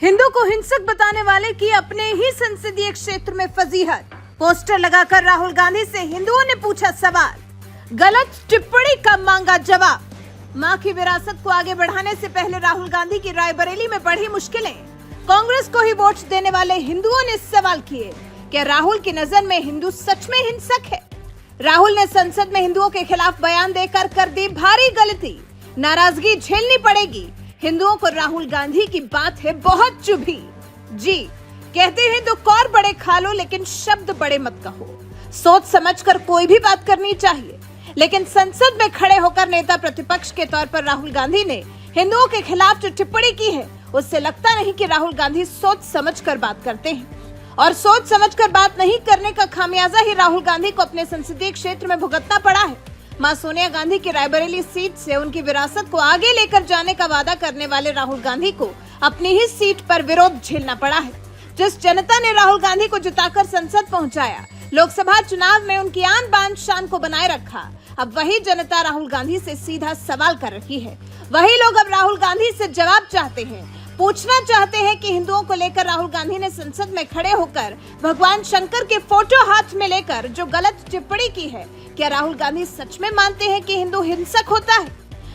हिंदू को हिंसक बताने वाले की अपने ही संसदीय क्षेत्र में फजीहत। पोस्टर लगाकर राहुल गांधी से हिंदुओं ने पूछा सवाल, गलत टिप्पणी का मांगा जवाब। मां की विरासत को आगे बढ़ाने से पहले राहुल गांधी की रायबरेली में बढ़ी मुश्किलें। कांग्रेस को ही वोट देने वाले हिंदुओं ने सवाल किए, क्या राहुल की नजर में हिंदू सच में हिंसक है? राहुल ने संसद में हिंदुओं के खिलाफ बयान देकर कर दी भारी गलती, नाराजगी झेलनी पड़ेगी। हिंदुओं को राहुल गांधी की बात है बहुत चुभी। जी कहते हैं तो कौर बड़े खा लो, लेकिन शब्द बड़े मत कहो। सोच समझकर कोई भी बात करनी चाहिए, लेकिन संसद में खड़े होकर नेता प्रतिपक्ष के तौर पर राहुल गांधी ने हिंदुओं के खिलाफ जो टिप्पणी की है, उससे लगता नहीं कि राहुल गांधी सोच समझकर बात करते हैं। और सोच समझकर बात नहीं करने का खामियाजा ही राहुल गांधी को अपने संसदीय क्षेत्र में भुगतना पड़ा है। मां सोनिया गांधी की रायबरेली सीट से उनकी विरासत को आगे लेकर जाने का वादा करने वाले राहुल गांधी को अपनी ही सीट पर विरोध झेलना पड़ा है। जिस जनता ने राहुल गांधी को जिताकर संसद पहुंचाया, लोकसभा चुनाव में उनकी आन बान शान को बनाए रखा, अब वही जनता राहुल गांधी से सीधा सवाल कर रही है। वही लोग अब राहुल गांधी से जवाब चाहते हैं, पूछना चाहते हैं कि हिंदुओं को लेकर राहुल गांधी ने संसद में खड़े होकर भगवान शंकर के फोटो हाथ में लेकर जो गलत टिप्पणी की है, क्या राहुल गांधी सच में मानते हैं कि हिंदू हिंसक होता है?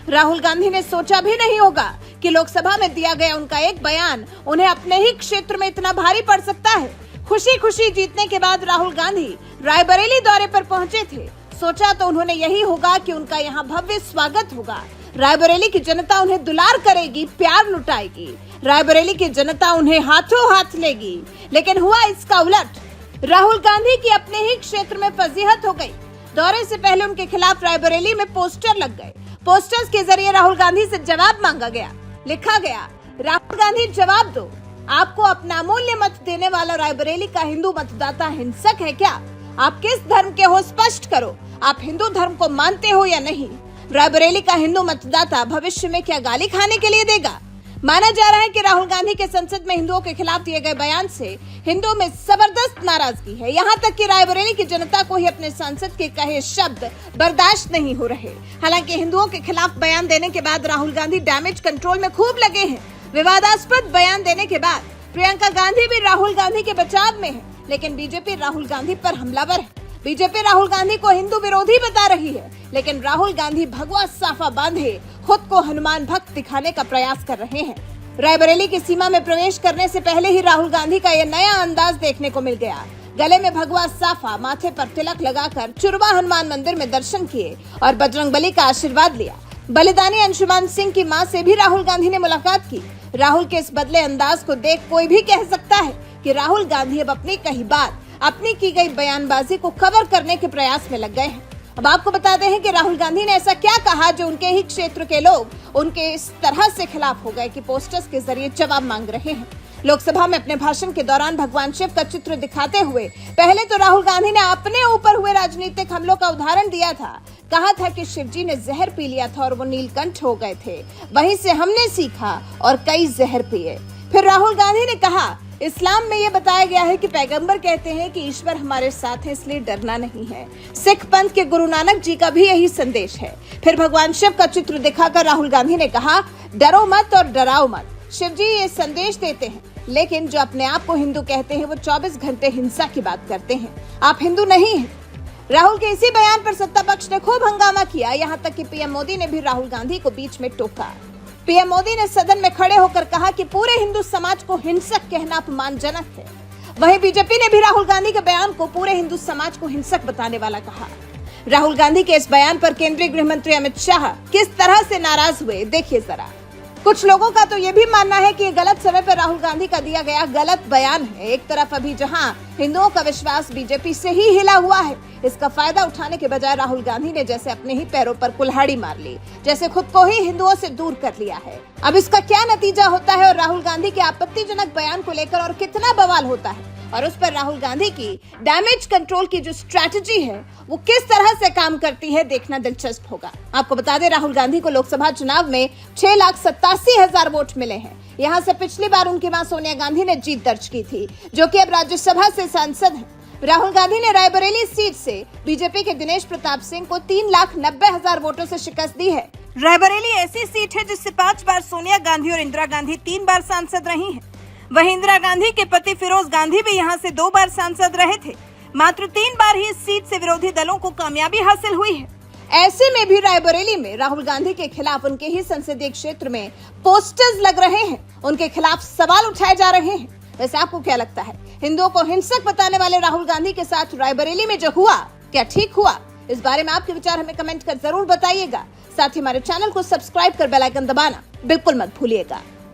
राहुल गांधी ने सोचा भी नहीं होगा कि लोकसभा में दिया गया उनका एक बयान उन्हें अपने ही क्षेत्र में इतना भारी पड़ सकता है। खुशी खुशी जीतने के बाद राहुल गांधी रायबरेली दौरे पर पहुंचे थे। सोचा तो उन्होंने यही होगा कि उनका यहाँ भव्य स्वागत होगा, रायबरेली की जनता उन्हें दुलार करेगी, प्यार लुटाएगी, रायबरेली की जनता उन्हें हाथों हाथ लेगी। लेकिन हुआ इसका उलट। राहुल गांधी की अपने ही क्षेत्र में फजीहत हो गई। दौरे से पहले उनके खिलाफ रायबरेली में पोस्टर लग गए। पोस्टर्स के जरिए राहुल गांधी से जवाब मांगा गया। लिखा गया, राहुल गांधी जवाब दो, आपको अपना अमूल्य मत देने वाला रायबरेली का हिंदू मतदाता हिंसक है क्या? आप किस धर्म के हो स्पष्ट करो, आप हिंदू धर्म को मानते हो या नहीं? रायबरेली का हिंदू मतदाता भविष्य में क्या गाली खाने के लिए देगा? माना जा रहा है कि राहुल गांधी के संसद में हिंदुओं के खिलाफ दिए गए बयान से हिंदुओं में जबरदस्त नाराजगी है। यहाँ तक कि रायबरेली की जनता को ही अपने सांसद के कहे शब्द बर्दाश्त नहीं हो रहे। हालांकि हिंदुओं के खिलाफ बयान देने के बाद राहुल गांधी डैमेज कंट्रोल में खूब लगे हैं। विवादास्पद बयान देने के बाद प्रियंका गांधी भी राहुल गांधी के बचाव में है, लेकिन बीजेपी राहुल गांधी पर हमलावर है। बीजेपी राहुल गांधी को हिंदू विरोधी बता रही है, लेकिन राहुल गांधी भगवा साफा बांधे खुद को हनुमान भक्त दिखाने का प्रयास कर रहे हैं। रायबरेली की सीमा में प्रवेश करने से पहले ही राहुल गांधी का यह नया अंदाज देखने को मिल गया। गले में भगवा साफा, माथे पर तिलक लगाकर चुरवा हनुमान मंदिर में दर्शन किए और बजरंगबली का आशीर्वाद लिया। बलिदानी अंशुमान सिंह की मां से भी राहुल गांधी ने मुलाकात की। राहुल के इस बदले अंदाज को देख कोई भी कह सकता है कि राहुल गांधी अब अपनी कही बात, अपनी की गई बयानबाजी को कवर करने के प्रयास में लग गए हैं। अब आपको बताते हैं कि राहुल गांधी ने ऐसा क्या कहा जो उनके ही क्षेत्र के लोग उनके इस तरह से खिलाफ हो गए कि पोस्टर्स के जरिए जवाब मांग रहे हैं। लोकसभा में अपने भाषण के दौरान भगवान शिव का चित्र दिखाते हुए पहले तो राहुल गांधी ने अपने ऊपर हुए राजनीतिक हमलों का उदाहरण दिया था। कहा था कि शिव जी ने जहर पी लिया था और वो नीलकंठ हो गए थे, वहीं से हमने सीखा और कई जहर पिए। फिर राहुल गांधी ने कहा, इस्लाम में ये बताया गया है कि पैगंबर कहते हैं कि ईश्वर हमारे साथ है, इसलिए डरना नहीं है। सिख पंथ के गुरु नानक जी का भी यही संदेश है। फिर भगवान शिव का चित्र दिखाकर राहुल गांधी ने कहा, डरो मत और डराओ मत। शिव जी ये संदेश देते हैं, लेकिन जो अपने आप को हिंदू कहते हैं वो 24 घंटे हिंसा की बात करते हैं। आप हिंदू नहीं हैं। राहुल के इसी बयान पर सत्ता पक्ष ने खूब हंगामा किया। यहाँ तक कि पीएम मोदी ने भी राहुल गांधी को बीच में टोका। पीएम मोदी ने सदन में खड़े होकर कहा कि पूरे हिंदू समाज को हिंसक कहना अपमानजनक है। वहीं बीजेपी ने भी राहुल गांधी के बयान को पूरे हिंदू समाज को हिंसक बताने वाला कहा। राहुल गांधी के इस बयान पर केंद्रीय गृह मंत्री अमित शाह किस तरह से नाराज हुए, देखिए जरा। कुछ लोगों का तो ये भी मानना है कि ये गलत समय पर राहुल गांधी का दिया गया गलत बयान है। एक तरफ अभी जहां हिंदुओं का विश्वास बीजेपी से ही हिला हुआ है, इसका फायदा उठाने के बजाय राहुल गांधी ने जैसे अपने ही पैरों पर कुल्हाड़ी मार ली, जैसे खुद को ही हिंदुओं से दूर कर लिया है। अब इसका क्या नतीजा होता है और राहुल गांधी के आपत्तिजनक बयान को लेकर और कितना बवाल होता है और उस पर राहुल गांधी की डैमेज कंट्रोल की जो स्ट्रैटेजी है वो किस तरह से काम करती है, देखना दिलचस्प होगा। आपको बता दें, राहुल गांधी को लोकसभा चुनाव में 6,87,000 वोट मिले हैं। यहाँ से पिछली बार उनकी मां सोनिया गांधी ने जीत दर्ज की थी, जो कि अब राज्यसभा से सांसद हैं। राहुल गांधी ने रायबरेली सीट से बीजेपी के दिनेश प्रताप सिंह को 3,90,000 वोटों से शिकस्त दी है। रायबरेली ऐसी सीट है जिससे 5 बार सोनिया गांधी और इंदिरा गांधी 3 बार सांसद रही हैं। वहीं इंदिरा गांधी के पति फिरोज गांधी भी यहां से 2 बार सांसद रहे थे। मात्र 3 बार ही इस सीट से विरोधी दलों को कामयाबी हासिल हुई है। ऐसे में भी रायबरेली में राहुल गांधी के खिलाफ उनके ही संसदीय क्षेत्र में पोस्टर्स लग रहे हैं, उनके खिलाफ सवाल उठाए जा रहे हैं। वैसे आपको क्या लगता है, हिंदुओं को हिंसक बताने वाले राहुल गांधी के साथ रायबरेली में जो हुआ, क्या ठीक हुआ? इस बारे में आपके विचार हमें कमेंट कर जरूर बताइएगा। साथ ही हमारे चैनल को सब्सक्राइब कर बेल आइकन दबाना बिल्कुल मत भूलिएगा।